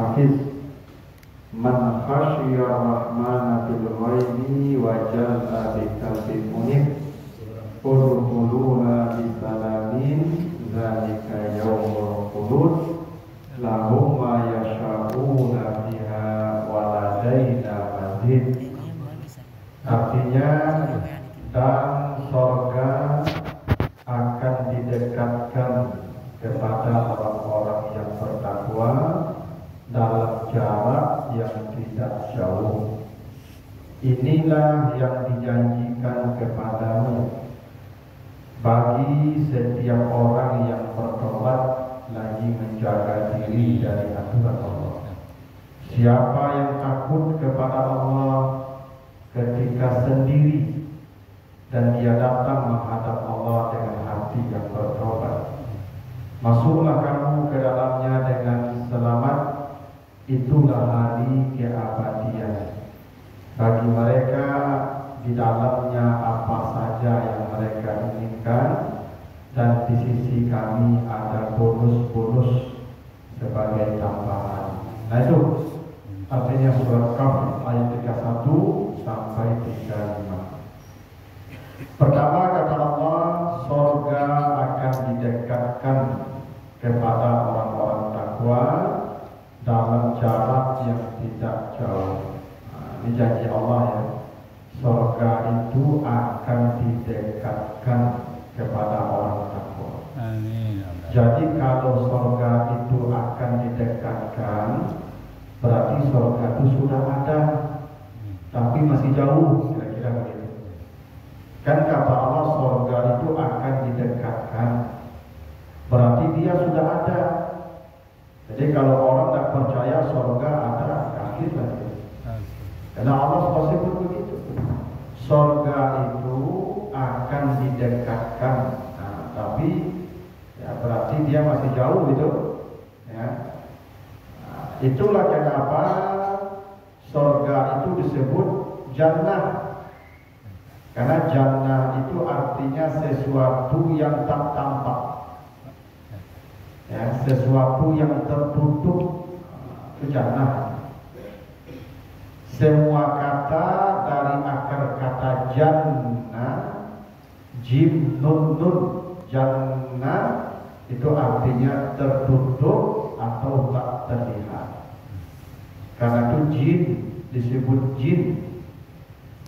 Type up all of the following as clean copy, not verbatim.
Hafiz man khasyiya rahmana bil ghaibi wa jalla bi qalbin munib udkhuluna bi salamin zalika yaumul khulud lahum ma yasha'una fiha wa ladaina mazid. Artinya, dan surga akan didekatkan kepada orang-orang yang bertakwa dalam jarak yang tidak jauh. Inilah yang dijanjikan kepadamu bagi setiap orang yang bertobat lagi menjaga diri dari aturan Allah. Siapa yang takut kepada Allah ketika sendiri dan dia datang menghadap Allah dengan hati yang bertobat, masuklah kamu ke dalamnya dengan selamat. Itulah hari keabadian. Bagi mereka di dalamnya apa saja yang mereka inginkan, dan di sisi kami ada bonus-bonus sebagai tambahan. Nah itu artinya surat Kahf ayat 31 sampai 35. Pertama kata Allah, surga akan didekatkan kepada orang-orang takwa dalam jarak yang tidak jauh. Ini janji Allah ya. Surga itu akan didekatkan kepada orang takwa. Amin. Jadi kalau surga itu akan didekatkan, berarti surga itu sudah ada, tapi masih jauh, kira-kira begitu. Kan kata Allah surga itu akan didekatkan, berarti dia sudah ada. Jadi kalau orang tak percaya surga ada, kafir lagi. Karena Allah sebut begitu. Surga itu akan didekatkan, tapi ya berarti dia masih jauh gitu. Ya. Itulah kenapa surga itu disebut jannah. Karena jannah itu artinya sesuatu yang tak tampak, ya, sesuatu yang tertutup. Itu jannah. Semua kata dari akar kata jannah, jim nun nun, jannah itu artinya tertutup atau tak terlihat. Karena itu jin disebut jin.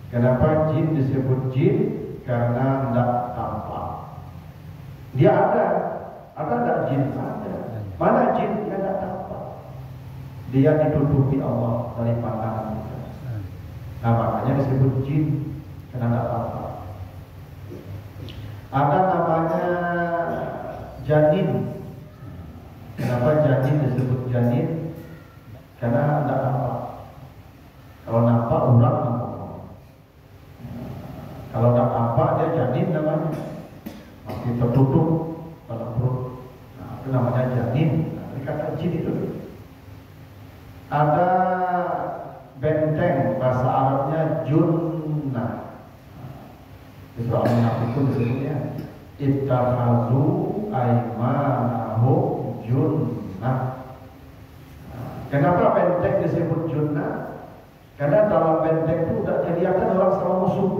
Kenapa jin disebut jin? Karena tidak tampak. Dia ada tidak jin? Ada. Mana jin? Dia tidak tampak. Dia ditutupi Allah dari pandangan kita. Nah makanya disebut jin, karena tidak tampak. Ada namanya janin. Kenapa janin disebut janin? Karena tidak nampak. Kalau nampak ular nampak. Kalau tidak nampak dia janin namanya, masih tertutup dalam perut. Nah, itu namanya janin. Nah, ini kata jin itu. Ada benteng, bahasa Arabnya junnah. Di surah Al-Munafiqun disebutnya ittakhazu aymanahum junnah. Kenapa benteng disebut junnah? Karena dalam benteng itu tidak kelihatan orang sama musuh.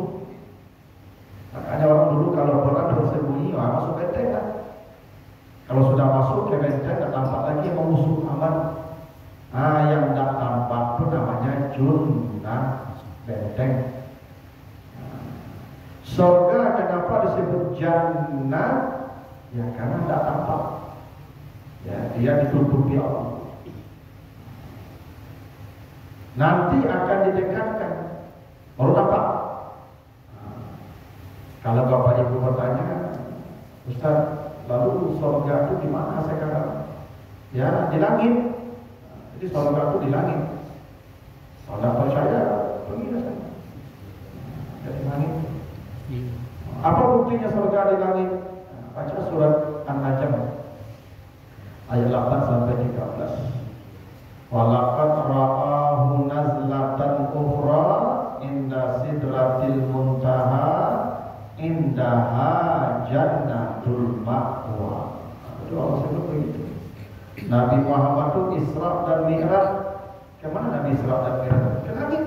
Makanya orang dulu kalau perang bersembunyi, masuk benteng kan. Kalau sudah masuk ke benteng, tidak tampak lagi sama musuh, aman. Yang tidak tampak itu namanya junnah, benteng. Surga kenapa disebut jannah? Ya karena tidak tampak. Ya, dia ditutupi Allah. Nanti akan didekatkan, baru tampak. Kalau Bapak Ibu bertanya, Ustaz, lalu surga itu di mana sekarang? Ya di langit. Jadi surga itu di langit. Kalau tidak percaya, pergi ke sana. Di langit. Apa buktinya surga di langit? Baca surat An-Najm ayat 8 sampai 13. Walaqad ra'ahu nazlatan ukhra inda sidratil muntaha indaha jannatul ma'wa. Itu Allah sebut begitu. Nabi Muhammad itu Isra dan Mi'raj. Kemana Nabi Isra dan Mi'raj? Ke langit.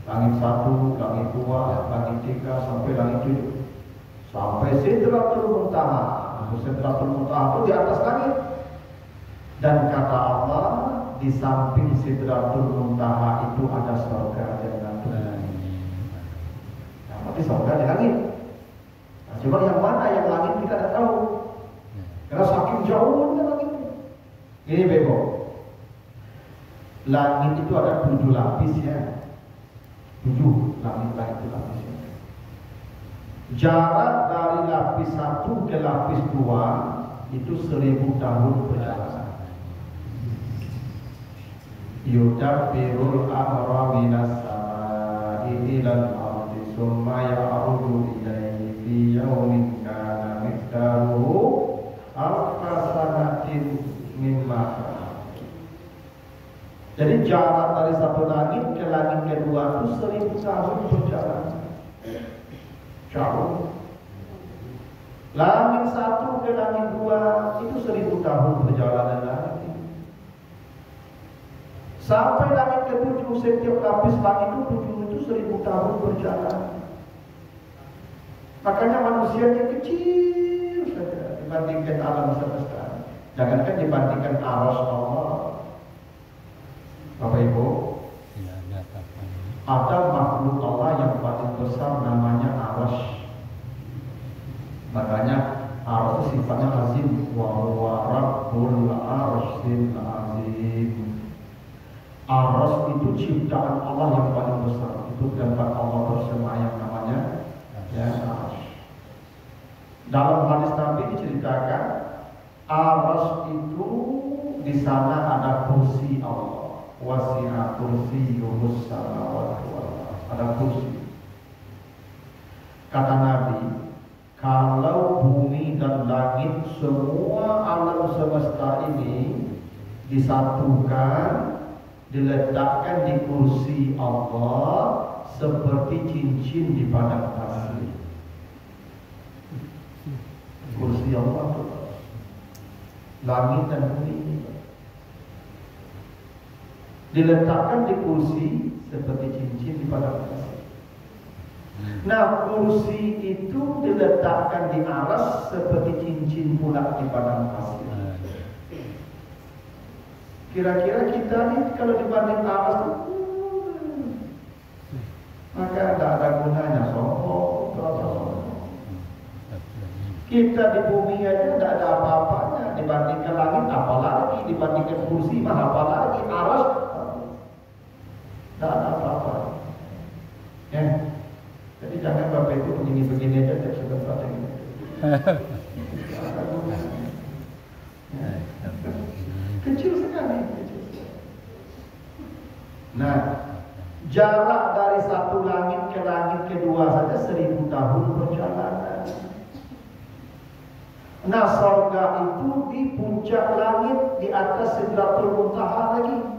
Langit 1, langit 2, langit 3 sampai langit 7. Sampai Sidratul Muntaha. Sidratul Muntaha itu di atas langit. Dan kata Allah, di samping Sidratul Muntaha itu ada surga Jannatul. Nah, berarti surga di langit. Nah, cuma yang mana yang langit kita tidak tahu. Karena saking jauhnya langit. Ini bebo. Langit itu ada 7 lapis ya. 7 langit-langit itu lapisnya. Jarak dari lapis 1 ke lapis 2 itu 1000 tahun perjalanan. Yudabbirul amra minas samaa'i ilal ardi summa ya'rudu ilaihi fi yawmin kana miqdaruhu alfa sanatin mimma. Jadi jarak dari satu langit ke langit kedua itu 1000 tahun perjalanan. Jauh. Langit 1 ke langit 2 itu 1000 tahun perjalanan lagi. Sampai langit ke-7 setiap lapis langit itu 1000 tahun perjalanan. Makanya manusianya kecil saja dibandingkan alam semesta. Jangankan dibandingkan aras Allah. Bapak Ibu, ada makhluk Allah yang paling besar namanya aras. Makanya aras sifatnya azim. Wa huwa rabbul arsyil azim. Aras itu ciptaan Allah yang paling besar. Itu tempat Allah bersemayam namanya ya aras. Dalam hadis Nabi diceritakan aras itu di sana ada kursi Allah. Wasi'a kursiyyuhus samawati wal ardh. Ada kursi. Kata Nabi, kalau bumi dan langit semua alam semesta ini disatukan, diletakkan di kursi Allah seperti cincin di padang pasir. Kursi Allah itu langit dan bumi diletakkan di kursi seperti cincin di padang pasir. Nah, kursi itu diletakkan di aras seperti cincin pula di padang pasir. Kira-kira kita nih kalau dibanding aras itu, maka tidak ada gunanya sombong. Kita di bumi aja tidak ada apa-apanya dibandingkan langit, apalagi dibandingkan kursi mah apalagi aras. Tak ada apa-apa. Ya. Jadi jangan Bapak Ibu begini-begini aja tiap sebentar ini. Ya. Kecil sekali. Nah, jarak dari satu langit ke langit kedua saja 1000 tahun perjalanan. Nah, surga itu di puncak langit di atas Sidratul Muntaha lagi.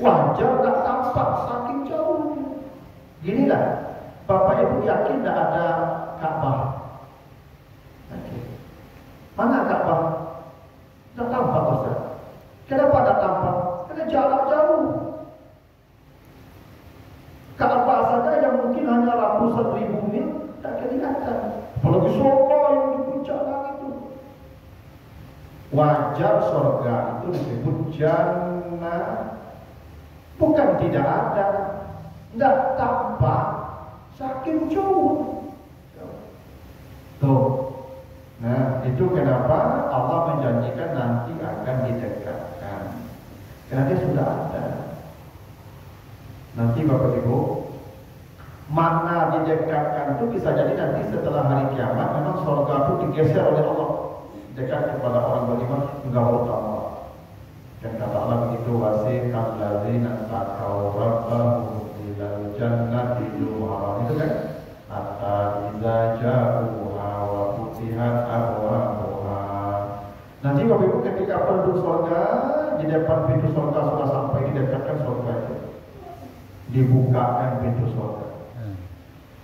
Wajar tak tampak saking jauh. Ginilah, Bapak Ibu yakin tidak ada Ka'bah? Mana Ka'bah? Tak tampak Ustaz. Kenapa tak tampak? Karena jarak jauh. Ka'bah saja yang mungkin hanya ratusan ribu mil tak kelihatan. Apalagi surga yang di puncak langit itu. Wajar surga itu disebut jannah. Bukan tidak ada, tidak tampak, saking jauh. Tuh. Nah, itu kenapa Allah menjanjikan nanti akan didekatkan. Karena dia sudah ada. Nanti Bapak Ibu, mana didekatkan itu bisa jadi nanti setelah hari kiamat memang surga itu digeser oleh Allah dekat kepada orang beriman enggak utama. Dan kata Allah begitu, wasiqal ladzina taqaw rabbahum ilal jannati zumara. Itu kan hatta idza ja'uha wa futihat abwabuha. Nanti Bapak Ibu ketika penduduk surga di depan pintu surga sudah sampai didekatkan surga itu, dibukakan pintu surga.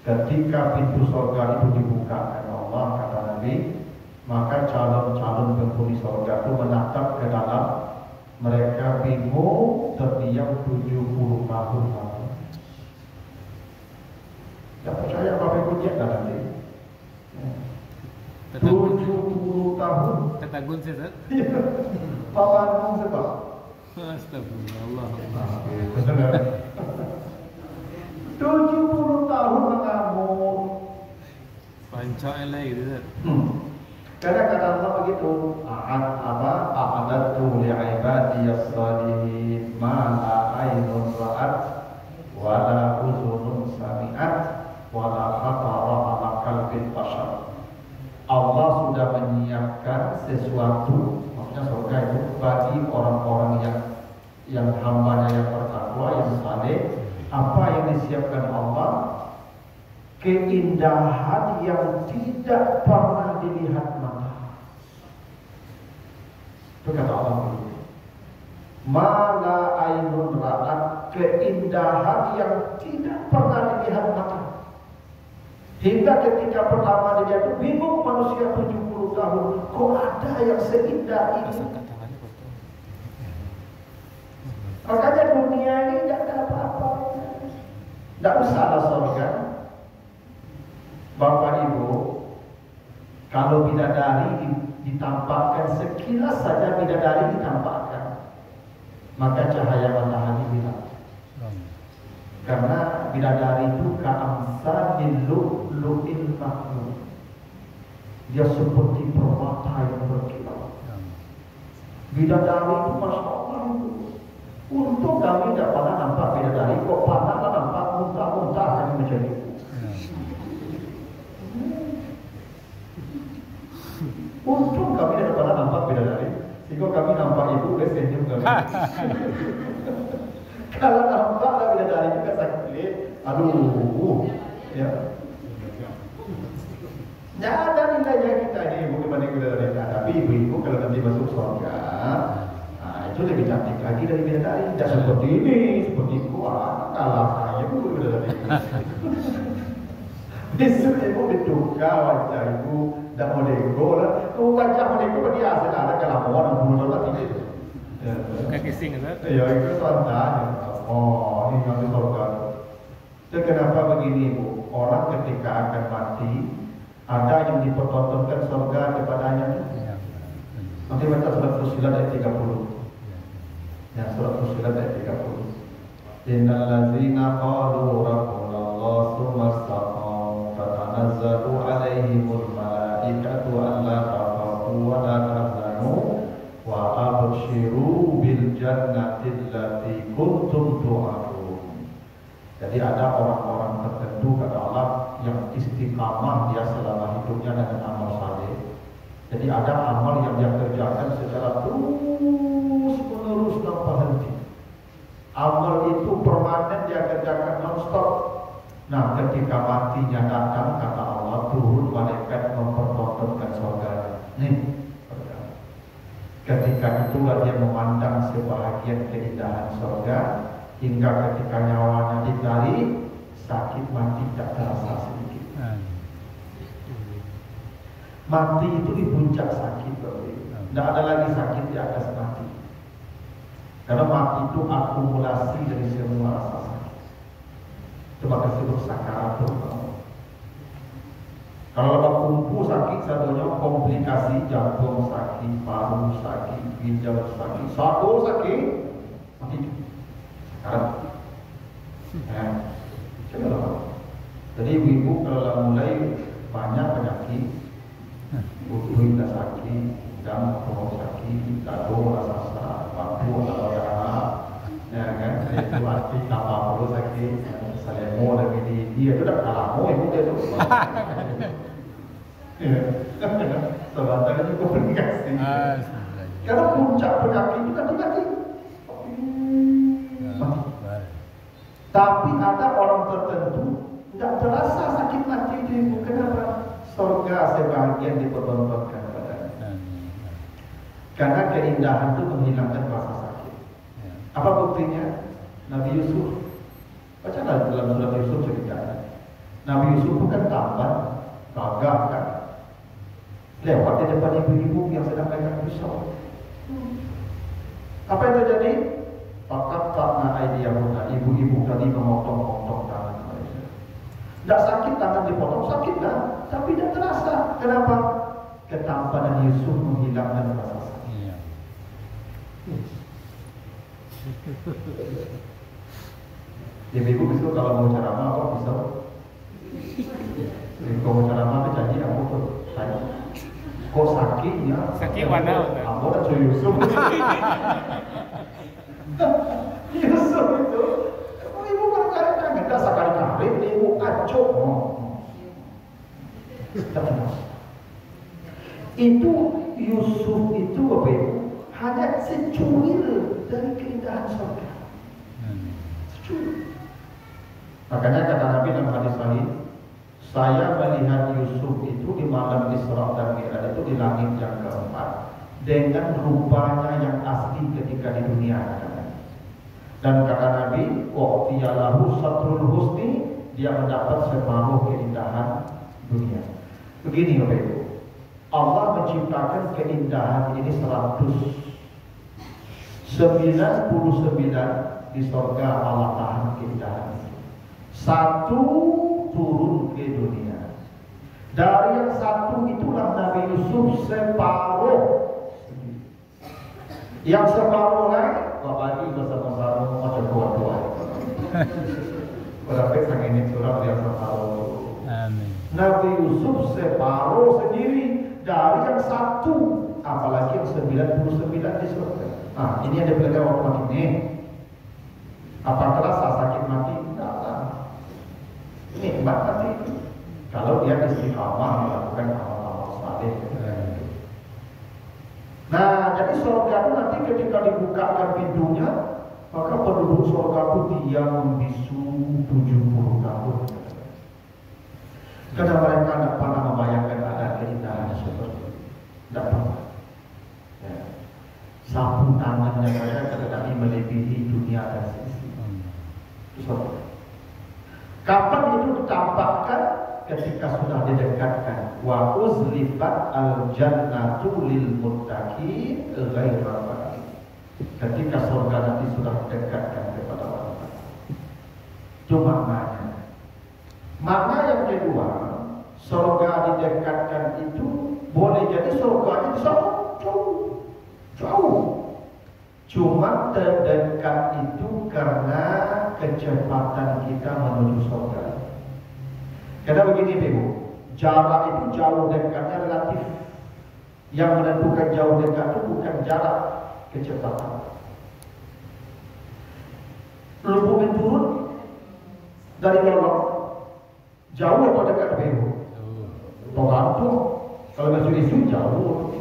Ketika pintu surga itu dibukakan Allah, kata Nabi, Maka calon-calon penghuni surga itu menatap ke dalam, mereka bingung terdiam 70 tahun lagi. Tak percaya apa ikut cek dah nanti. 70 tahun. Ketagun saya. Pamanmu sebab. Astagfirullah. 70 tahun mengamuk. Pancak lagi gitu. Kadang kata Allah begitu, a'adatu li'ibadiyas salihin ma la aynun ra'at wa la uzunun sami'at wa la khatara ala qalbi bashar. Allah sudah menyiapkan sesuatu, maksudnya surga itu bagi orang-orang yang hambanya yang bertakwa, yang saleh. Apa yang disiapkan Allah? Keindahan yang tidak pernah dilihat mata. Itu kata Allah begitu. Mala ainun ra'at, keindahan yang tidak pernah dilihat mata. Hingga ketika pertama dia itu bingung manusia 70 tahun, kok ada yang seindah ini? Makanya dunia ini tidak ada apa-apa. Tidak usah ada surga. Bapak Ibu, kalau bidadari ditampakkan, sekilas saja bidadari ditampakkan, maka cahaya matahari hilang. Karena bidadari itu ka'amsalil lu'lu'il maknun. Dia seperti permata yang berkilau. Bidadari itu Masya Allah itu. Untung kami tidak pernah nampak bidadari, kok pernah nampak muntah-muntah kami menjadi. Untung kami tidak pernah nampak bidadari, sehingga kami nampak ibu senyum kami. Kalau nampak bidadari juga sakit, aduh, ya. Tidak ada nilainya kita ini ibu dibanding bidadari. Tapi ibu-ibu kalau nanti masuk surga, itu lebih cantik lagi dari bidadari. Tidak seperti ini, seperti kuah, kalah saya ibu bidadari. Besok ibu berduka wajah ibu. Tak boleh go lah. Tu wajah boleh go dia asal ada kalau orang bulu lah tidak. Bukan kissing kan? Ya itu santai. Oh ini nanti surga. Jadi kenapa begini Bu? Orang ketika akan mati ada yang dipertontonkan surga kepadanya. Nanti baca surat Fussilat ayat 30. Ya surat Fussilat ayat 30. Innal ladzina qalu rabbuna Allah tsumma istaqamu tatanazzalu alaihimul malaikatu alla takhafu wa la tahzanu wa abshiru bil jannati allati kuntum tu'adun. Jadi ada orang-orang tertentu kata Allah yang istiqamah dia selama hidupnya dengan amal saleh. Jadi ada amal yang dia kerjakan secara terus menerus tanpa henti. Amal itu permanen dia kerjakan non-stop. Nah ketika matinya datang kata Allah turun malaikat mempertontonkan surganya. Nih ketika itulah dia memandang sebahagian keindahan surga, hingga ketika nyawanya ditarik sakit mati tak terasa sedikit. Mati itu di puncak sakit, tidak ada lagi sakit di atas mati. Karena mati itu akumulasi dari semua rasa sakit. Coba disebut sakaratul maut. Kalau ada kumpu sakit, satunya komplikasi jantung sakit, paru sakit, ginjal sakit, satu sakit, mati. Sekarang, coba. Jadi ibu-ibu kalau mulai banyak penyakit, butuh dah sakit, dan perut sakit, dado rasa sakit, batu atau darah, ya kan? Itu arti apa perlu sakit, selemo lagi di dia itu dah kalah mau ibu dia tu. Sebentar juga komunikasi. Karena puncak penyakit itu kan mati. Tapi ada orang tertentu tidak terasa sakit mati itu. Kenapa? Surga sebahagian dipertontonkan padanya. Karena keindahan itu menghilangkan rasa sakit. Apa buktinya? Nabi Yusuf. Bacalah dalam surat Yusuf ceritanya. Nabi Yusuf bukan tampan, gagah kan. lewat di depan ibu-ibu yang sedang pegang pisau. Apa yang terjadi? Fakat karena aidiyahuna, ibu-ibu tadi memotong-potong tangan mereka. Tidak sakit tangan dipotong, sakit dah, tapi tidak terasa. Kenapa? Ketampanan Yusuf menghilangkan rasa sakit. Iya. Ibu-ibu besok kalau mau ceramah kok bisa. Kalau mau ceramah janji aku tuh tanya. Kok sakit ya? Sakit mana? Aku udah cuy Yusuf. Yusuf itu, ibu berkali-kali nggak sekali-kali ibu acok. Itu Yusuf itu apa itu? Hanya secuil dari keindahan surga. Secuil. Makanya kata Nabi dalam hadis sahih, saya melihat Yusuf itu di malam Isra dan Mi'raj itu di langit yang keempat dengan rupanya yang asli ketika di dunia. Dan kata Nabi, waqtiyalahu satrul husni, dia mendapat separuh keindahan dunia. Begini Bapak Ibu, Allah menciptakan keindahan ini 99 di surga Allah tahan keindahan. Satu turun ke dunia. Dari yang satu itulah Nabi Yusuf separuh. Yang separuh lain, Bapak Ibu bersama-sama macam tua-tua. Berapa sang ini surah yang separuh. Amin. Nabi Yusuf separuh sendiri dari yang satu, apalagi yang 99 di surga. Nah, ini ada belajar waktu mati ini. Apa terasa sakit mati? Tidak. Nikmat mati. Kalau dia istiqamah melakukan amal-amal saleh. Nah, jadi surga itu nanti ketika dibukakan pintunya, maka penduduk surga itu dia membisu 70 tahun. Karena mereka tidak pernah membayangkan ada keindahan seperti itu. Tidak pernah. Ya. Sapu tangannya mereka tetapi melebihi dunia dan sisi. Surga. Kapan itu ditampakkan? Ketika sudah didekatkan. Wa uzlifat al-jannatu lil muttaqin ghaira ba'id. Ketika surga nanti sudah didekatkan kepada orang. Itu maknanya. Makna yang kedua, surga didekatkan itu boleh jadi surganya di sana jauh. Cuma terdekat itu karena kecepatan kita menuju surga. Karena begini Ibu, jarak itu jauh dekatnya relatif. Yang menentukan jauh dekat itu bukan jarak, kecepatan. Lubuk turun dari lorong jauh atau dekat Ibu? Tergantung. Kalau masih isu jauh,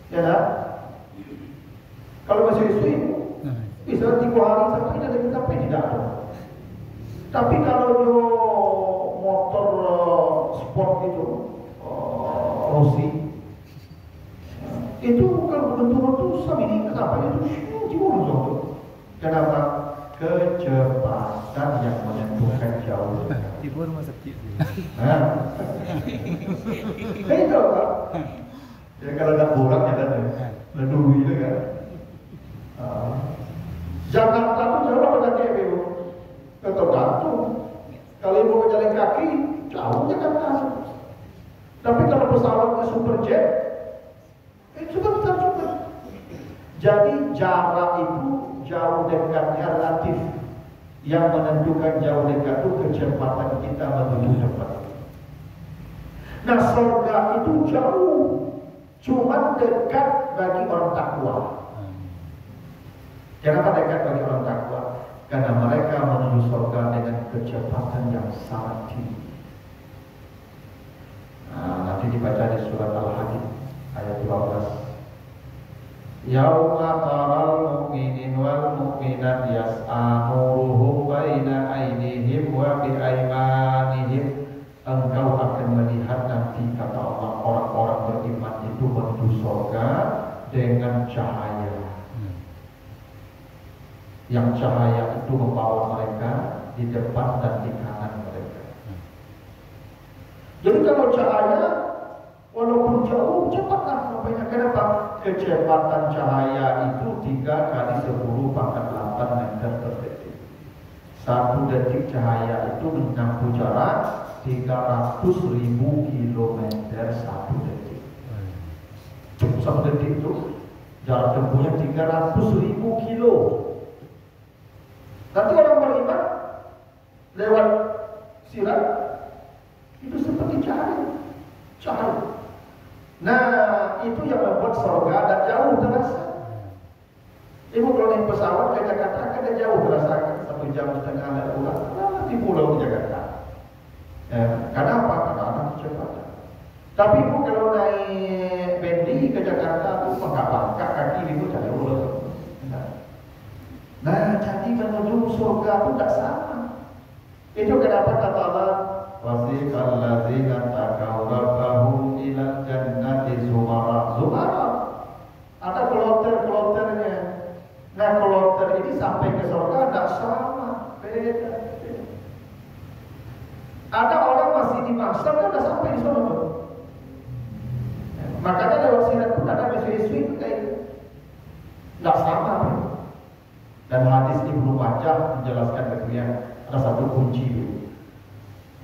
ya kan? Kalau masih isu bisa 3 hari sampai tidak ada. Tapi kalau motor sport itu Rossi itu kalau bentuk itu samini kenapa itu jauh. Kenapa? Kecepatan yang menentukan jauh. Tiba rumah sakit. Itu kan? Ya kalau ada borak ya kan, leduh itu kan. Jakarta itu jauh apa tadi Ibu? Tergantung. Kalau Ibu mau jalan kaki, jauh Jakarta. Tapi kalau pesawatnya superjet, sebentar juga. Jadi jarak itu jauh dekatnya relatif. Yang menentukan jauh dekat itu kecepatan kita menuju tempat. Nah, surga itu jauh, cuma dekat bagi orang takwa. Kenapa dekat bagi orang takwa? Karena mereka menuju surga dengan kecepatan yang sangat tinggi. Nah, nanti dibaca di surat Al-Hadid ayat 12. Yauma taral mu'minin wal mu'minat yas'a nuruhum baina aydihim wa bi aymanihim. Engkau akan melihat nanti kata Allah orang-orang beriman itu menuju surga dengan cahaya. Yang cahaya itu membawa mereka di depan dan di kanan mereka. Jadi kalau cahaya, Walaupun jauh, cepatlah sampainya. Kenapa? Kecepatan cahaya itu 3 kali 10 pangkat 8 meter per detik. 1 detik cahaya itu menempuh jarak 300.000 kilometer 1 detik. 1 detik itu jarak tempuhnya 300.000 kilo. Nanti orang beriman lewat sirat itu seperti cahaya. Nah, itu yang membuat surga ada jauh terasa. Ibu kalau naik pesawat ke Jakarta ada jauh terasakan 1 jam setengah dan pulang. Di pulau di Jakarta. Karena apa? Karena ada kecepatan. Tapi ibu kalau naik bendi ke Jakarta tuh bangka-bangka kaki ibu jauh. Nah, jadi menuju surga itu tidak sama. Itu kenapa kata Allah, wasiqal ladzina taqaw rabbahum ilal jannati zumara. Ada kloter-kloternya. Nah, kloter ini sampai ke surga tidak sama, beda. Ada orang masih di mahsyar kan sudah sampai di surga. Makanya lewat sirat pun ada mesej-mesej kayak itu. Tidak sama. Dan hadis Ibnu Majah menjelaskan kemudian ada satu kunci itu.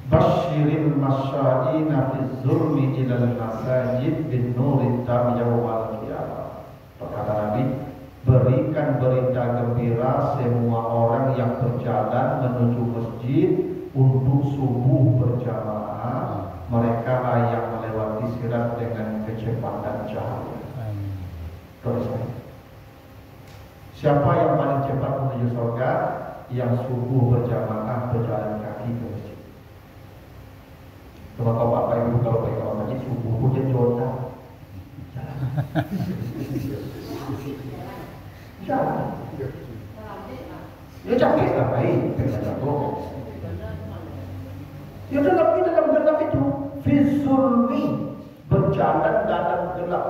Basyiril masya'ina fi zulmi ilal masajid bin nuri tam yawmal qiyamah. Kata Nabi, berikan berita gembira semua orang yang berjalan menuju masjid untuk subuh berjamaah. Mereka lah yang melewati sirat dengan kecepatan cahaya. Terus siapa yang paling cepat menuju surga? Yang subuh berjamaah berjalan kaki ke masjid. Coba kau bapak ibu kalau pergi ke masjid subuh pun dia jona. Jalan. Ya capek lah baik. Ya tetapi dalam gelap itu fisulmi berjalan dalam gelap.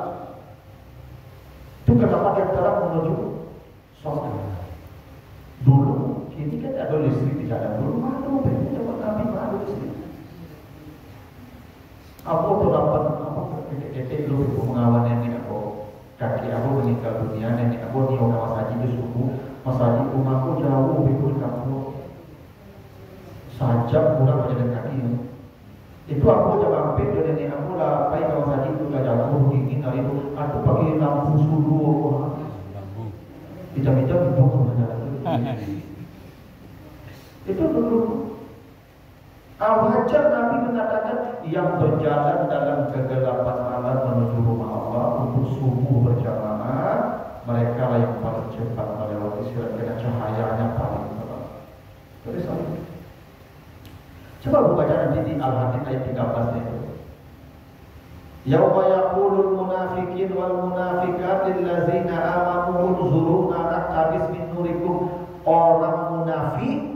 Itu kenapa dia terang menuju surga. Dulu, kini kan ada listrik di jalan. Dulu malu, coba Nabi malu listrik. Aku dapat detik dulu pengawan nenek aku. Kaki aku meninggal dunia, nenek aku di Mas Haji itu subuh. Mas Haji rumahku jauh ikut kamu. Sajam kurang aja dengan kaki. Itu aku jangan hampir dan nenek aku lah. Baik Mas Haji itu gak jauh dingin hari itu. Aku pakai lampu sulu. Bijak-bijak itu sebenarnya. Itu dulu. Wajar Nabi mengatakan yang berjalan dalam kegelapan malam menuju rumah Allah untuk subuh berjamaah, mereka lah yang paling cepat melewati sirat karena cahayanya paling terang. Terus coba buka nanti di Al-Hadid ayat 13 itu. Yauma yaqulul munafiqin wal munafiqat lillazina amanu unzuruna naqtabis min nurikum. Orang munafik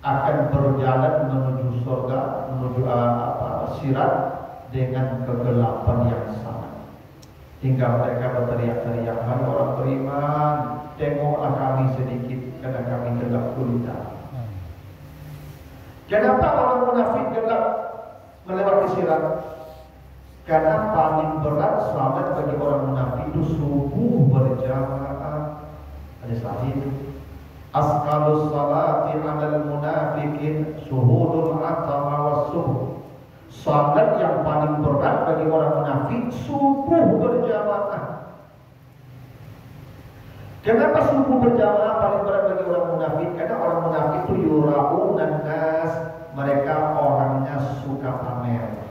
akan berjalan menuju surga, menuju sirat dengan kegelapan yang sama. Hingga mereka berteriak-teriak, hai orang beriman, tengoklah kami sedikit karena kami gelap gulita. Kenapa orang munafik gelap melewati sirat? Karena paling berat selamat bagi orang munafik itu subuh berjamaah. Ada sahih. Asqalus salati 'alal munafiqin syuhudul atama was subuh. Salat yang paling berat bagi orang munafik subuh berjamaah. Kenapa subuh berjamaah paling berat bagi orang munafik? Karena orang munafik itu yura'unan nas, mereka orangnya suka pamer,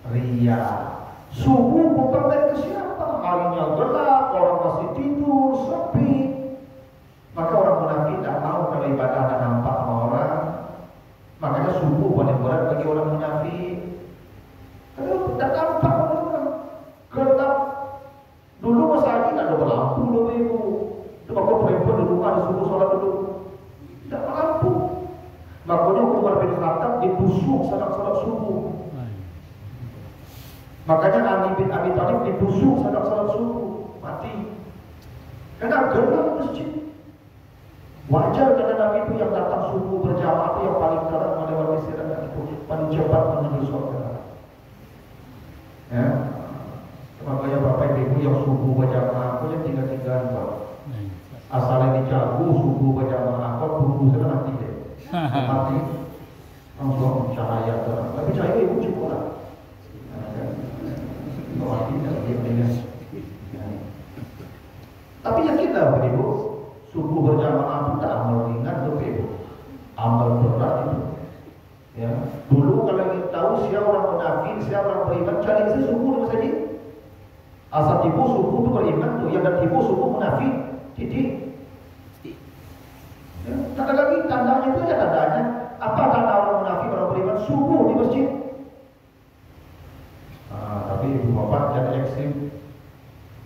ria. Subuh bukan dari siapa? Harinya gelap, orang masih tidur, sepi. Maka orang munafik tidak mau kalau ibadah ada nampak sama orang. Makanya subuh paling berat bagi orang munafik. Kalau tidak nampak orang, gelap. Dulu Mas Haji tidak ada lampu loh ibu. Coba kau perempuan di rumah di subuh sholat dulu, tidak ada lampu. Makanya Umar bin Khattab ditusuk saat sholat subuh. Makanya Ali bin Abi Thalib ditusuk saat sholat subuh, mati. Karena gelap masjid. Wajar karena Nabi itu yang datang subuh berjamaah itu yang paling terang melewati sirat itu paling cepat menuju surga. Ya. tubuh saya mati deh. Mati langsung cahaya terang. Tapi cahaya ibu cukup lah. Mati tak dia mendengar. Tapi yakinlah ibu, subuh berjamaah itu tak amal ringan tu ibu. Amal berat itu. Ya, dulu kalau ingin tahu siapa orang munafik, siapa orang beriman, cari saja subuh di masjid. Asal tipu subuh itu beriman tu, yang dah tipu subuh munafik. Jadi, ya, tak ada lagi tandanya itu aja tandanya. Apa tanda orang munafik, orang beriman? Subuh di masjid. Tapi ibu bapak jangan ekstrim.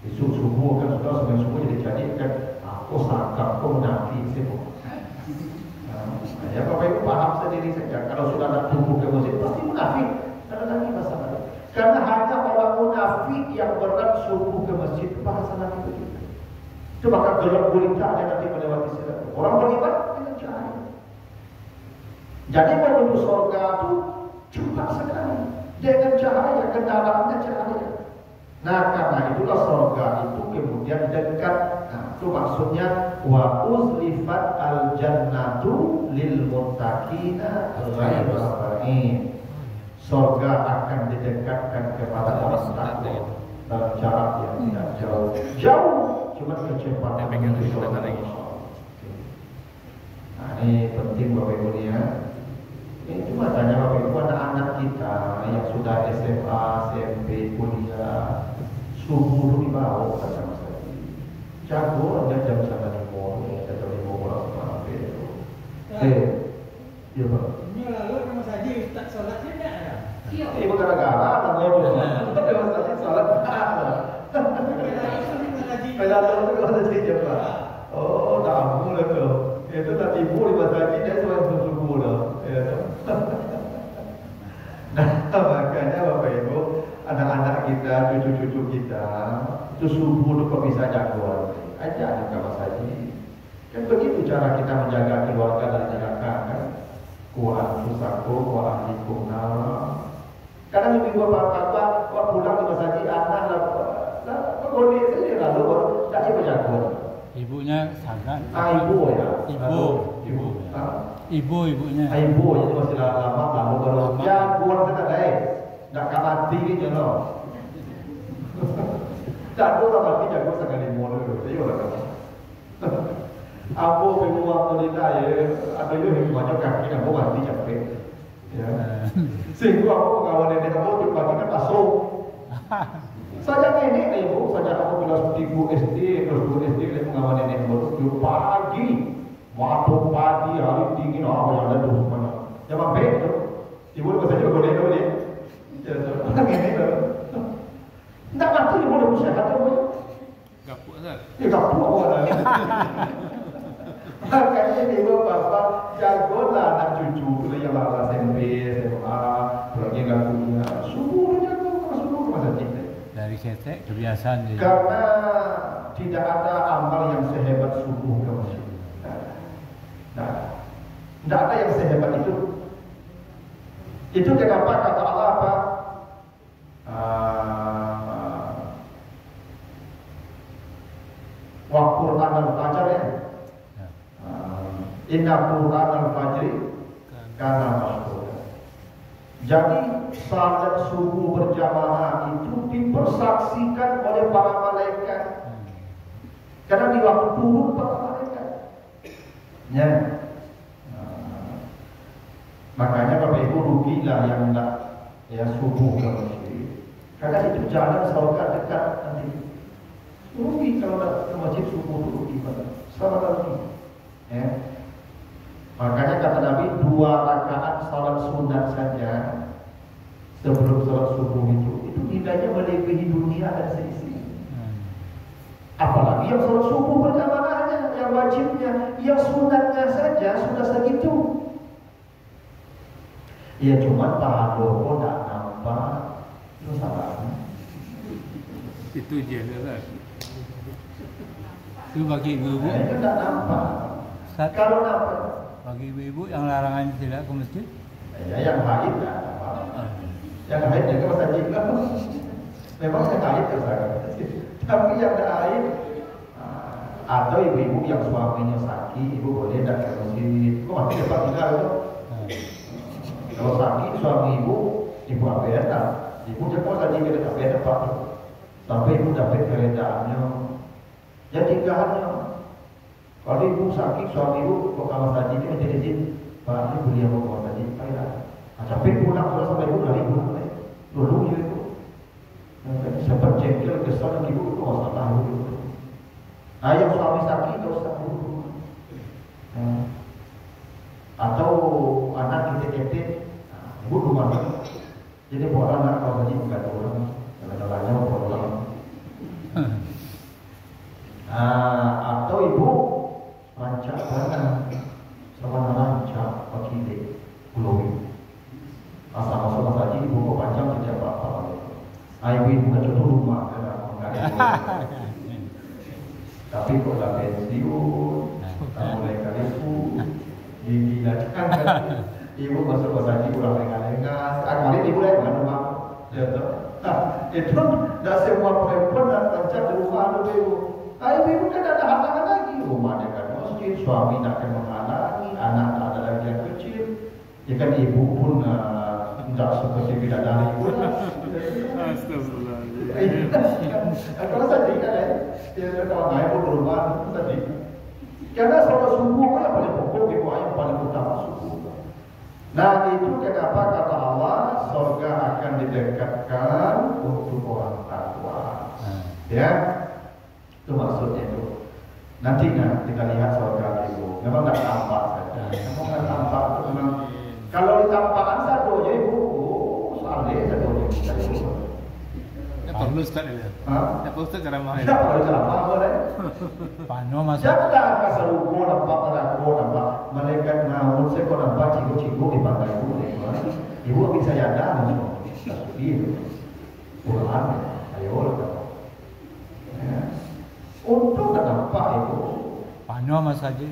Besok subuh kan sudah sebelum subuh jadi kan aku sangka aku munafik sibuk. Ya Bapak Ibu paham sendiri saja. Kalau sudah ada tubuh ke masjid pasti munafik. Tidak ada lagi masalah. Karena hanya orang munafik yang berat subuh ke masjid bahasa Nabi begitu. Itu maka gelap gulita dia nanti melewati sirat. Orang beriman dengan cahaya. Jadi menuju surga itu cepat sekali dengan cahaya, kendaraannya cahaya. Nah karena itulah surga itu kemudian dekat. Nah itu maksudnya wa uzlifat al jannatu lil muttaqina ghairu ba'id. Surga akan didekatkan kepada orang takwa dalam jarak yang tidak jauh. Jauh cuma kecepatan menuju surga. Nah ini penting Bapak Ibu ya. Ini cuma tanya Bapak Ibu anak-anak kita yang sudah SMA, SMP, kuliah, subuh di bawah kata Mas Haji. Jago aja jam sana di mall, jam 5 orang sampai itu. Iya Pak. Ini lalu Mas Haji tak sholatnya enggak ya? Iya. Ini gara-gara namanya Mas Haji sholat. Pedalang itu Mas Haji coba. Oh, tak boleh tuh. Itu tak tipu di Mas Haji dia cuma subuh dah. Nah, makanya Bapak Ibu, anak-anak kita, cucu-cucu kita, itu subuh itu kok bisa jagoan. Ajak ke Mas Haji. Kan begitu cara kita menjaga keluarga dari neraka kan. Kuat susaku, kuat likum nara. Kadang ibu bapak kok pulang ke Mas Haji, anak lah kondisi saja lalu baru tak ibu jagoan. Ibunya sangat. Ibu ya. Ibunya. Ibu jadi masih lama lalu baru jagoan kita deh. Tak kamati gitu loh. Jago orang mati jago sangat di mall itu. Jadi orang kata. Aku membuat pelita ya. Ada yang banyak kaki aku mati capek. Ya. Sehingga aku kawan nenek aku cuma kita masuk. Saja nenek ibu, saja aku kelas 3 SD, kelas 2 SD dia mengawan nenek aku pagi. Waktu pagi hari dingin yang ada tuh semuanya. Jangan begitu. Ibu bahasa juga boleh dulu ya. Orang ini tidak mati ibu udah usaha tu. Gapuk kan? Ya gapuk orang. Makanya ibu bapak jagolah anak cucu tu yang lara SMP, SMA, lagi nggak punya. Subuh jago, subuh masa cinta. Dari setek kebiasaan dia. Karena tidak ada amal yang sehebat subuh ke masjid. Nah, tidak ada yang sehebat itu. Itu kenapa kata Allah apa? Wa Qur'an al-Fajr ya. Inna Qur'an al-Fajri kana mashhura. Jadi salat subuh berjamaah itu dipersaksikan oleh para malaikat. Karena di waktu turun para malaikat. Ya. Makanya Bapak Ibu rugilah yang tidak ya subuh ke masjid. Karena itu jalan surga dekat nanti. Rugi kalau tidak ke masjid subuh itu rugi banget. Sangat rugi. Ya. Makanya kata Nabi 2 rakaat salat sunat saja sebelum salat subuh itu nilainya melebihi dunia dan seisinya. Apalagi yang salat subuh berjamaahnya, yang wajibnya, yang sunatnya saja sudah segitu. Ya cuma pahala kok tak nampak. Itu salahnya. Itu je kan? Itu bagi ibu-ibu. Itu tak nampak. Kalau nampak. Bagi ibu-ibu yang larangan tidak ke masjid. Ya yang haid tak apa. Yang haid juga masa jika. Memang yang haid ke sana. Tapi yang tak haid, Atau ibu-ibu yang suaminya sakit, ibu boleh tidak ke masjid. Kok masih dapat tinggal itu? Kalau sakit suami ibu apa ya? Ibu jangan saja kita tak ada apa. Sampai ibu dapat keredaannya. Ya tinggalnya. Kalau ibu sakit suami ibu kok kamar saja ini menjadi izin. Pak ini beliau mau kamar saja. Baiklah. Tapi pulang sudah sampai ibu dari ibu. Dulu ya ibu. Sempat jengkel kesal ibu itu masalah ibu. Nah, yang suami sakit terus dulu. Atau anak kita ibu rumah. Jadi buat anak kalau tadi bukan orang, kadang-kadangnya buat orang. Atau ibu rancak barang, sama rancak pakai dek glowing. Asal masuk saja ibu kok panjang kerja apa? Ibu bukan contoh rumah, tapi kok dah pensiun, tak mulai kalifu, dilakukan kan? Ibu masuk saja pulang lengan-lengan. Kali ibu lagi mana rumah? Ya tu. Itu dah semua perempuan dan rancak di rumah ada ibu. Ibu kan ada halangan lagi. Rumah dekat masjid, suami nak kena menghalangi, anak tak ada lagi yang kecil. Ya kan ibu pun tidak seperti bidadari ibu lah. Astagfirullahaladzim. Kalau tadi kan dia kalau naik pun berubah tadi. Karena sholat subuh kan yang paling pokok ibu ayam paling utama subuh. Nah itu kenapa kata Allah surga akan didekatkan untuk orang takwa. Ya, itu maksudnya itu. Nantinya kita lihat surga ibu. Memang tak tampak saja. Memang tak tampak itu memang. Kalau ditampakkan sadonya ibu, saleh sadonya ibu. Apa perlu Ustaz ini? Tak perlu Ustaz ceramah ini? Tidak perlu ceramah boleh. Pano masa Jangan kasar ugo nampak aku nampak malaikat namun saya kau nampak cikgu-cikgu di pantai ibu. Ibu bisa yada semua. Itu Quran. Ayo lah. Untuk tak nampak ibu. pano masa aja.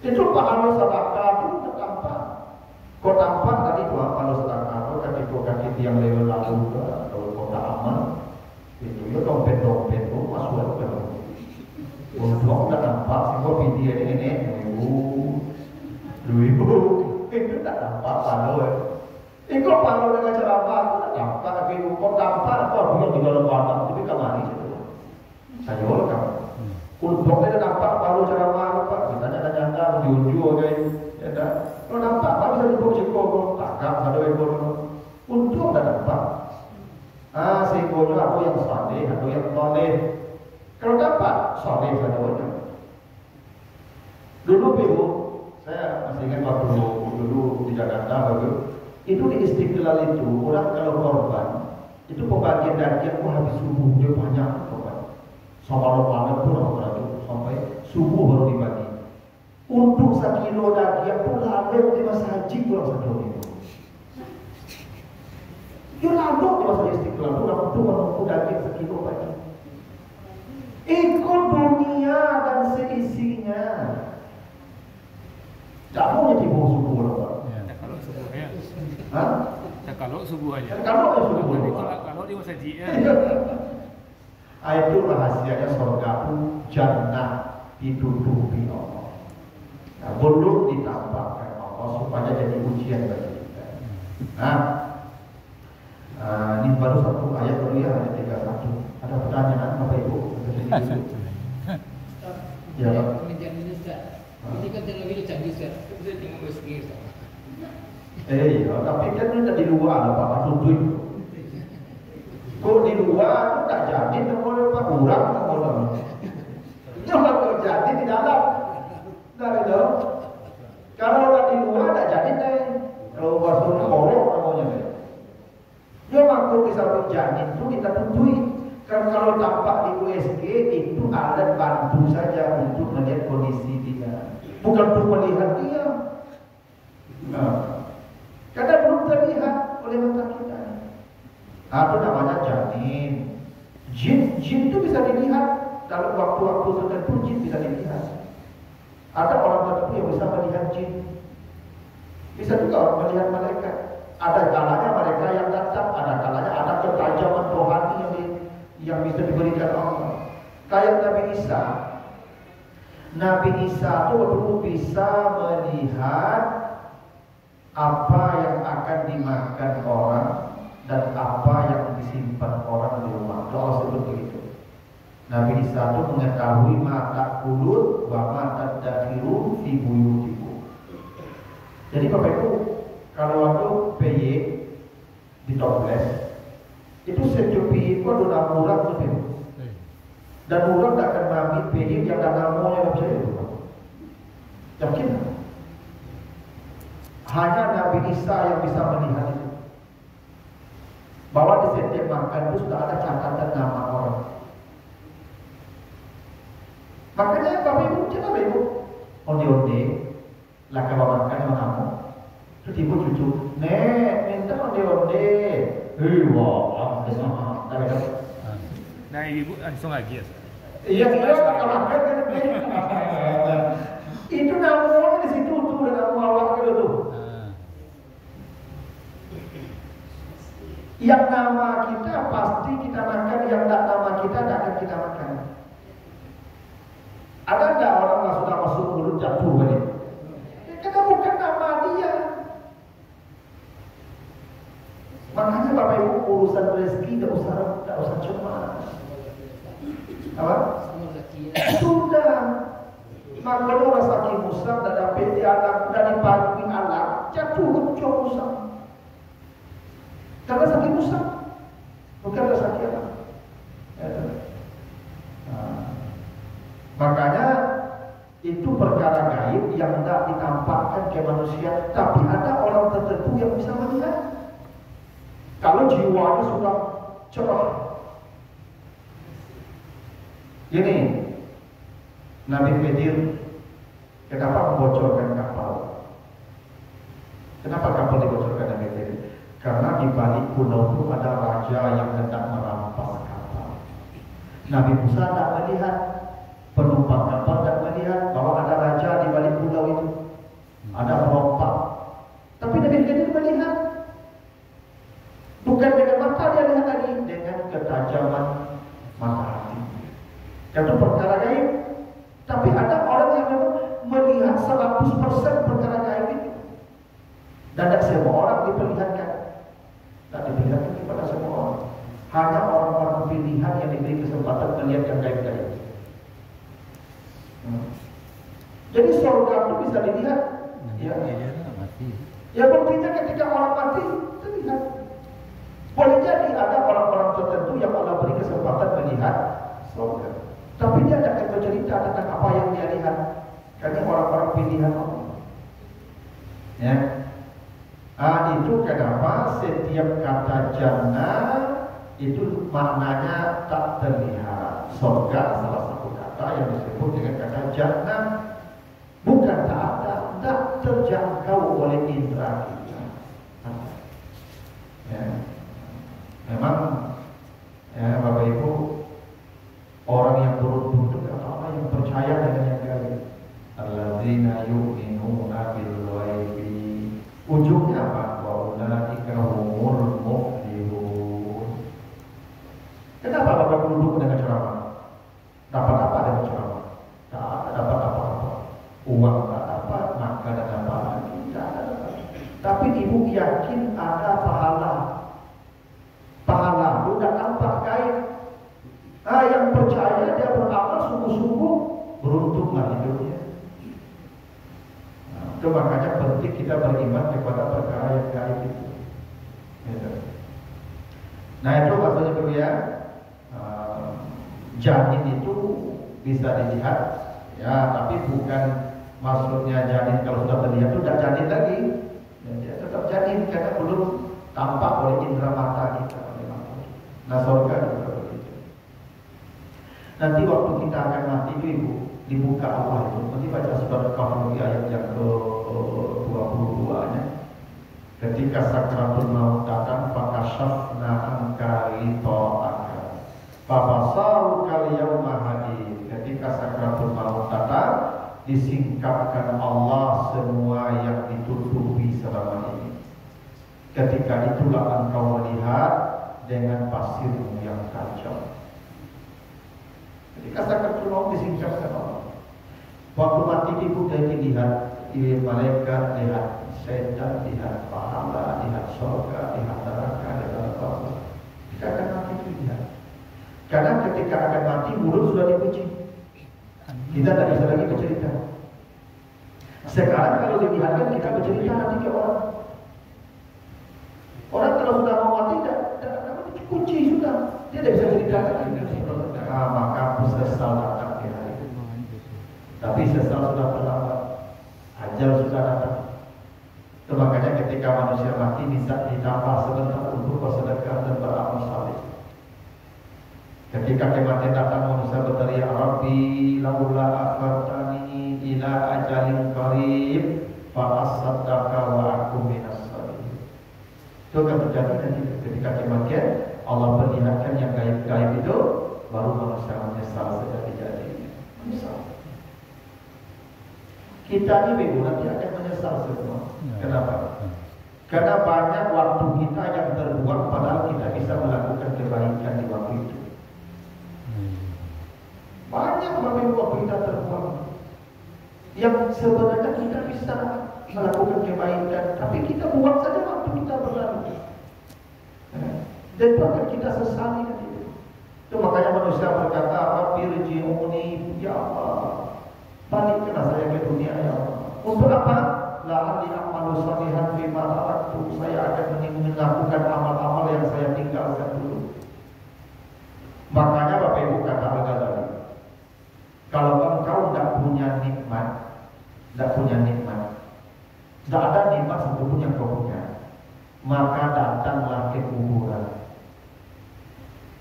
Itu pahala sedekah itu tak nampak. Kau tampak tadi tuh pahala sedekah itu kaki tiang lewat lalu kalau kau tak aman itu ya dompet itu masuk ke dalam. Untuk tak nampak sehingga video ini ibu itu tak nampak pahala. Itu pahala dengan ceramah itu tak nampak. Tapi kau tampak kau punya di dalam badan tapi kemana itu? Saya orang kamu. Untuk dia nampak pahala ceramah apa? Kita nyanda ujung kayak ya dah. Kalau nampak apa bisa dibuk cikgu takkan ada ekor. Untuk tak nampak. Sehingga aku yang saleh atau yang soleh. Kalau dapat soleh saja. Dulu ibu, saya masih ingat waktu dulu di Jakarta itu di Istiqlal itu orang kalau korban itu pembagian daging pun habis subuh dia banyak korban. Sampai malam pun orang itu sampai subuh baru dibagi. Untuk 1 kilo daging pun lalu di masa haji kurang 1 kilo. Dia lalu di masa Istiqlal orang itu menunggu daging 1 kilo bagi. Ikut dunia dan seisinya. Tak mau jadi bau subuh lah. Tak kalau subuh ya. Hah? Tak kalau subuh aja. Kalau subuh. Kalau di masjid ya. Itu rahasianya surga jannah ditutupi Allah. Nah, belum ditambahkan Allah supaya jadi ujian bagi kita. Nah, ini baru satu ayat dulu ya, ayat 31. Ada pertanyaan Bapak Ibu? Ya. Ini kan teknologi canggih Ustaz. Kita tinggal USG Ustaz. Ya, tapi kan ini di luar lah Pak Tutup. Kok di luar itu tak jadi nomor Pak kurang nomor. Cuma terjadi di dalam. Dari itu. Kalau di luar tak jadi deh. Kalau masuk korok namanya. Dia waktu bisa terjadi itu kita tutui. Kalau tampak di USG itu alat bantu saja untuk melihat kondisi dia, bukan untuk melihat dia. Karena belum terlihat oleh mata kita. Itu namanya janin. Jin itu bisa dilihat dalam waktu-waktu tertentu. Jin bisa dilihat. Ada orang tertentu yang bisa melihat jin. Bisa juga orang melihat malaikat. Ada kalanya mereka yang datang, ada kalanya ada ketajaman rohani yang bisa diberikan Allah. Kayak Nabi Isa Nabi Isa itu perlu bisa melihat apa yang akan dimakan orang dan apa yang disimpan orang di rumah. Doa seperti itu. Nabi Isa itu mengetahui mata kulut wa mata dakhiru fi buyutikum. Jadi Bapak Ibu, kalau waktu PY di toples itu sejupi itu ada murah tuh, dan murah tak akan mami PY yang ada namanya bisa itu. Yakin? Hanya Nabi Isa yang bisa melihat itu. Bahwa di setiap makan itu sudah ada catatan nama orang. Makanya Bapak Ibu, coba Ibu onde-onde lah kalau makan sama kamu. Terus Ibu cucu, "Nek, minta onde-onde." Wah, sama. Nah, ibu langsung lagi ya. Iya, kalau makan kan itu namanya di situ tuh dengan awak gitu tuh. Yang nama kita pasti kita makan, yang tak nama kita tak akan kita makan. Ada nggak orang yang sudah masuk mulut jatuh kali? Karena bukan nama dia. Makanya Bapak Ibu urusan rezeki tidak usah cemas. Apa? Sudah. Maka orang sakit musang dan dapat anak dari pagi anak jatuh ke musang. Karena sakit musang, bukan karena sakit anak. Makanya itu perkara gaib yang tidak ditampakkan ke manusia, tapi ada orang tertentu yang bisa melihat. Kalau jiwanya sudah cerah. Ini Nabi Khidir kenapa membocorkan kapal? Kenapa kapal dibocorkan Nabi Khidir? Karena di balik pulau itu ada raja yang hendak merampas kapal. Nabi Musa tidak melihat, penumpang kapal tidak melihat bahwa ada raja di balik pulau itu, ada perompak. Tapi Nabi Khidir melihat. Bukan dengan mata dia lihat lagi, dengan ketajaman mata hati. Itu perkara gaib. Tapi ada orang yang memang melihat 100% perkara gaib itu. Dan tidak semua orang diperlihatkan. Tidak diperlihatkan kepada semua orang. Hanya orang-orang pilihan yang diberi kesempatan melihat yang gaib-gaib. Jadi surga itu bisa dilihat. Ya buktinya ketika orang mati terlihat. Boleh jadi ada orang-orang tertentu yang Allah beri kesempatan melihat surga, tapi dia tidak akan bercerita tentang apa yang dia lihat, karena orang-orang pilihan Allah. Ya, itu kenapa setiap kata jannah itu maknanya tak terlihat. Surga salah satu kata yang disebut dengan kata jannah, bukan tak ada, tak terjangkau oleh indera kita. Ya. Memang ya Bapak Ibu, orang yang beruntung itu orang yang percaya dengan yang gaib. Alladzina yu'minuna bil ghaibi. Ujungnya apa? Wa ulaika humul muflihun. Kenapa Bapak duduk dengan ceramah? Dapat apa dengan ceramah? Tak dapat apa-apa. Uang tak dapat, maka dan apa lagi tidak ada. Tapi ibu yakin ada pahala. Pahala itu tidak nampak gaib. Yang percaya dia beramal sungguh-sungguh, beruntunglah hidupnya. Itu makanya penting kita beriman kepada perkara yang gaib itu. Nah itu maksudnya dulu ya. Janin itu bisa dilihat, ya, tapi bukan maksudnya janin kalau sudah terlihat itu tidak janin lagi. Dia tetap janin karena belum tampak oleh indera mata kita. Nah surga juga begitu. Nanti waktu kita akan mati itu Ibu, dibuka Allah itu. Nanti baca surat Kahf ayat yang ke-22-nya. Ketika sakratul maut datang, fakashafna anka ghita'aka fabasaruka al-yawma hadid. Ketika sakratul maut datang, disingkapkan Allah semua yang ditutupi selama ini. Ketika itulah engkau melihat dengan pasirmu yang tajam. Jadi sakratul maut disingkapkan Allah. Waktu mati itu dia dilihat, malaikat lihat, setan lihat, pahala lihat, surga lihat, neraka lihat, apa. Kita akan mati itu lihat. Karena ketika akan mati mulut sudah dikunci. Kita tak bisa lagi bercerita. Sekarang kalau dilihatkan kita bercerita nanti ke orang. Orang kalau sudah mau mati tidak dikunci sudah. Dia tidak bisa cerita lagi. Maka sesal datang di hari itu. Tapi sesal sudah terlambat. Ajal sudah datang. Itu makanya ketika manusia mati bisa ditambah sebentar untuk bersedekah dan beramal saleh. Ketika kematian datang manusia berteriak, Rabbi laula akhartani ila ajalin qarib fa asaddaka wa akum minas shalihin. Itu akan terjadi nanti ketika kematian Allah perlihatkan yang gaib-gaib itu, baru manusia menyesal sejati-jatinya. Menyesal. Kita ini nanti akan menyesal semua. Kenapa? Karena banyak waktu kita yang terbuang padahal kita bisa melakukan kebaikan di waktu itu. Banyak waktu kita terbuang yang sebenarnya kita bisa melakukan kebaikan, tapi kita buang saja waktu kita berlalu. Dan itu akan kita sesali nanti. Itu makanya manusia berkata, Rabbirji'uni, ya Allah, balikkanlah saya ke dunia ya Allah. Untuk apa? La'alli a'malu shalihan bima taraktu. Saya akan melakukan amal-amal yang saya tinggalkan dulu. Makanya Bapak Ibu kata Al-Ghazali, kalau engkau tidak punya nikmat, tidak ada nikmat satupun yang kau punya, maka datanglah ke kuburan.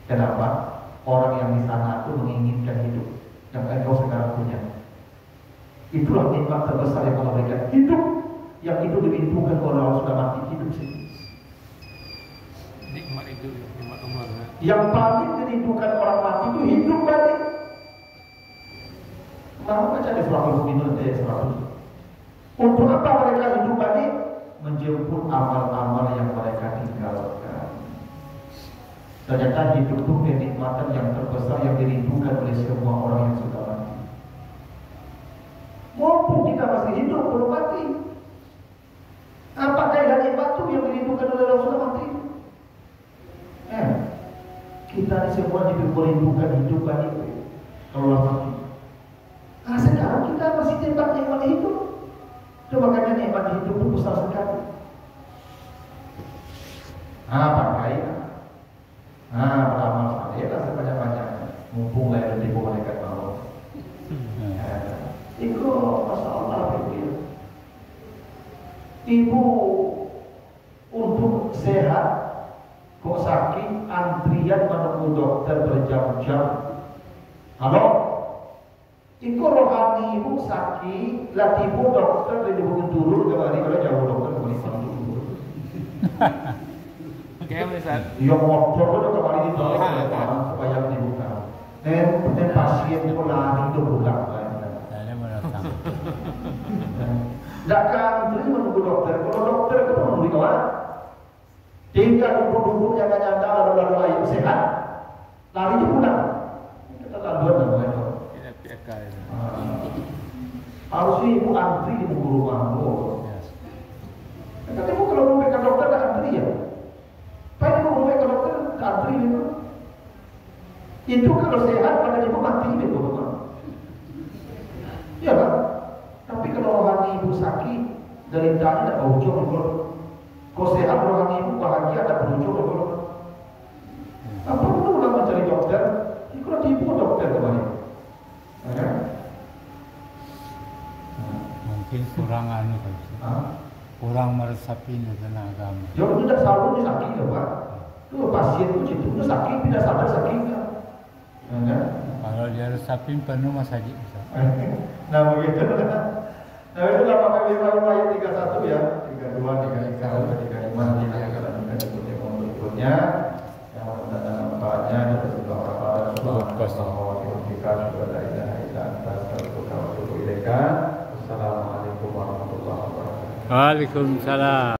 Kenapa? Orang yang di sana itu menginginkan hidup yang engkau sekarang punya. Itulah nikmat terbesar yang Allah berikan. Hidup yang itu dirindukan oleh orang sudah mati, hidup sini. Nikmat itu, nikmat umur. Yang paling dirindukan orang mati itu hidup balik. Mau baca di surah Al-Mu'minun ayat 100. Untuk apa mereka hidup balik? Menjemput amal-amal yang mereka tinggalkan. Ternyata hidup itu kenikmatan yang terbesar yang dirindukan oleh semua orang yang sudah mati. Maupun kita masih hidup belum mati, apakah yang nikmat itu yang dirindukan oleh orang sudah mati? Kita ini semua merindukan hidup balik kalau mati. Nah sekarang kita masih tembak nikmat hidup. Itu makanya nikmat hidup itu besar sekali. Pakai beramal saleh lah sebanyak-banyaknya. Mumpung lahir di bawah malaikat maut. Itu Masya Allah Ibu untuk sehat kok sakit antrian menunggu dokter berjam-jam. Halo? Iku rohani ibu sakit, latibu dokter di hubungan turun kembali kalau jauh dokter kembali turun. Kayak misal, yang motor itu kembali di dokter supaya dibuka. Dan pasien itu lari itu pulang. Tidak antri menunggu dokter. Kalau dokter itu menunggu kawan, tinggal duduk-duduk jangan nyandar lalu-lalu ayo sehat, lari itu pulang. Kita laluan namanya. Harusnya ibu antri di rumahmu. Kata ibu kalau mau ke dokter tak antri ya. Pak ibu mau ke dokter tak antri itu. Itu kalau sehat pada ibu mati itu rumah. Iya kan? Tapi kalau rohani ibu sakit, deritanya tidak berujung kalau sehat rohani ibu bahagia tidak berujung kalau. Apa perlu ulang mencari dokter? Kalau ibu dokter kembali. Mungkin kurang kurang meresapi dengan agama. Jangan tidak selalu dia sakit ya Pak. Itu pasien itu itu sakit tidak sadar sakitnya. Kalau dia resapin penuh masa haji. Nah begitu. Nah itulah Bapak Ibu ayat 31 ya, 32, 33, 35 nanti akan ada pertemuan berikutnya yang mendatangkan manfaatnya dan juga orang-orang Assalamualaikum warahmatullahi wabarakatuh. Waalaikumsalam.